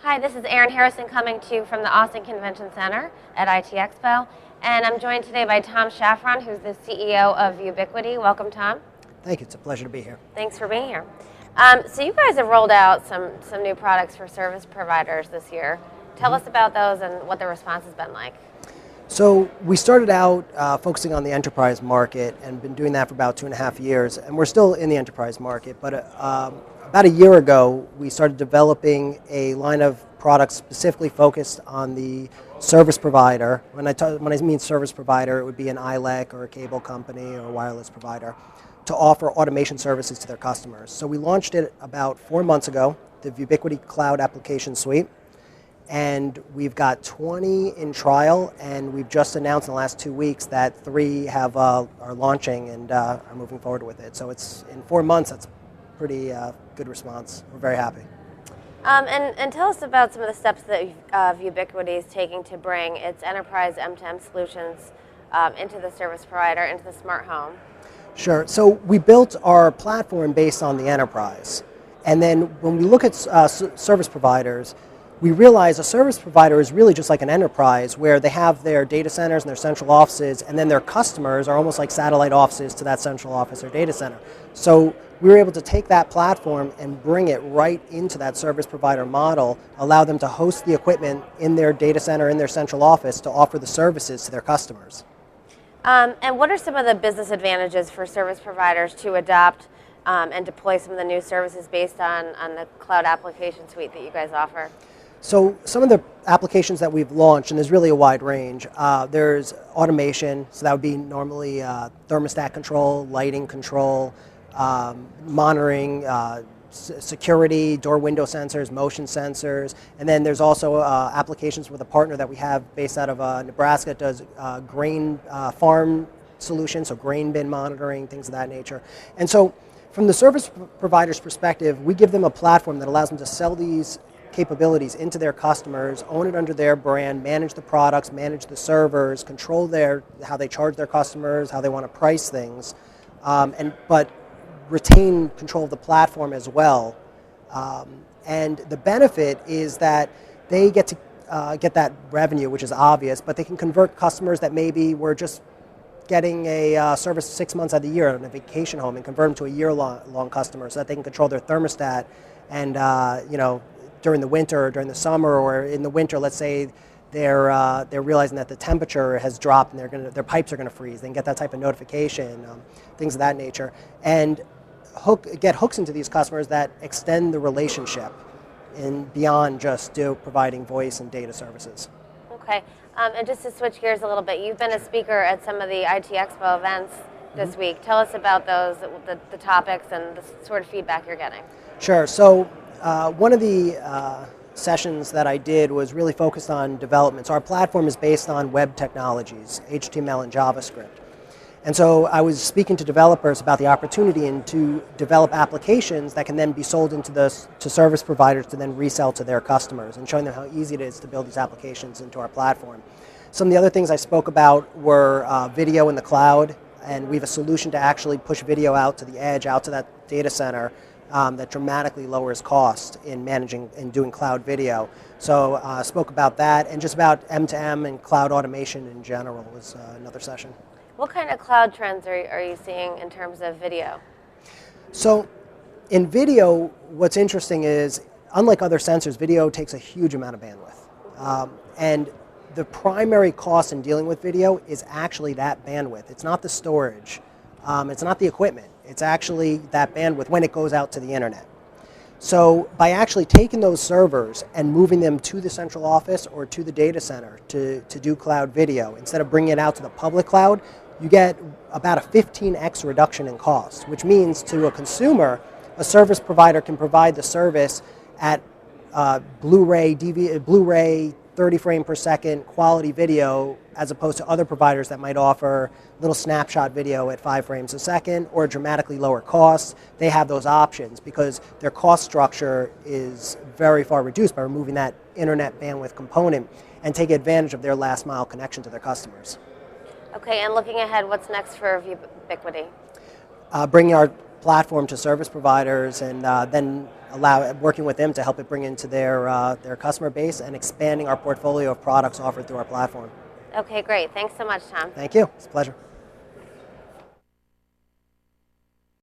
Hi, this is Erin Harrison coming to you from the Austin Convention Center at IT Expo. And I'm joined today by Tom Shafron, who's the CEO of Viewbiquity. Welcome, Tom. Thank you. It's a pleasure to be here. Thanks for being here. So you guys have rolled out some new products for service providers this year. Tell us about those and what the response has been like. So we started out focusing on the enterprise market and been doing that for about 2.5 years. And we're still in the enterprise market, but about a year ago, we started developing a line of products specifically focused on the service provider. When I mean service provider, it would be an ILEC or a cable company or a wireless provider to offer automation services to their customers. So we launched it about 4 months ago, the Viewbiquity Cloud Application Suite. And we've got 20 in trial, and we've just announced in the last 2 weeks that 3 are launching and are moving forward with it. So it's in 4 months, that's pretty good response. We're very happy. And tell us about some of the steps that Viewbiquity is taking to bring its enterprise M2M solutions into the service provider, into the smart home. Sure. So we built our platform based on the enterprise. And then when we look at service providers, we realize a service provider is really just like an enterprise where they have their data centers and their central offices, and then their customers are almost like satellite offices to that central office or data center. So we were able to take that platform and bring it right into that service provider model, allow them to host the equipment in their data center, in their central office, to offer the services to their customers. And what are some of the business advantages for service providers to adopt and deploy some of the new services based on the cloud application suite that you guys offer? So some of the applications that we've launched, and there's really a wide range, there's automation, so that would be normally thermostat control, lighting control, monitoring, security, door window sensors, motion sensors, and then there's also applications with a partner that we have based out of Nebraska that does grain farm solutions, so grain bin monitoring, things of that nature. And so from the service provider's perspective, we give them a platform that allows them to sell these capabilities into their customers, own it under their brand, manage the products, manage the servers, control how they charge their customers, how they want to price things, but retain control of the platform as well. And the benefit is that they get to get that revenue, which is obvious, but they can convert customers that maybe were just getting a service 6 months out of the year on a vacation home and convert them to a year-long customer so that they can control their thermostat and during the winter or during the summer, or in the winter, let's say they're realizing that the temperature has dropped and their pipes are going to freeze. They can get that type of notification, things of that nature, and get hooks into these customers that extend the relationship beyond just providing voice and data services. Okay, and just to switch gears a little bit, you've been a speaker at some of the IT Expo events this week. Tell us about those, the topics and the sort of feedback you're getting. Sure. So one of the sessions that I did was really focused on development. So our platform is based on web technologies, HTML and JavaScript. And so I was speaking to developers about the opportunity to develop applications that can then be sold to service providers to then resell to their customers, and showing them how easy it is to build these applications into our platform. Some of the other things I spoke about were video in the cloud, and we have a solution to actually push video out to the edge, out to that data center, that dramatically lowers cost in managing and doing cloud video. So spoke about that, and just about M2M and cloud automation in general was another session. What kind of cloud trends are you seeing in terms of video? So in video, what's interesting is, unlike other sensors, video takes a huge amount of bandwidth. And the primary cost in dealing with video is actually that bandwidth. It's not the storage. It's not the equipment. It's actually that bandwidth when it goes out to the internet. So by actually taking those servers and moving them to the central office or to the data center to do cloud video, instead of bringing it out to the public cloud, you get about a 15x reduction in cost, which means to a consumer, a service provider can provide the service at Blu-ray 30 frame per second quality video, as opposed to other providers that might offer little snapshot video at 5 frames a second or dramatically lower costs. They have those options because their cost structure is very far reduced by removing that internet bandwidth component and take advantage of their last mile connection to their customers. Okay, and looking ahead, what's next for Viewbiquity? Bringing our platform to service providers, and then working with them to help it bring into their customer base and expanding our portfolio of products offered through our platform. Okay, great. Thanks so much, Tom. Thank you. It's a pleasure.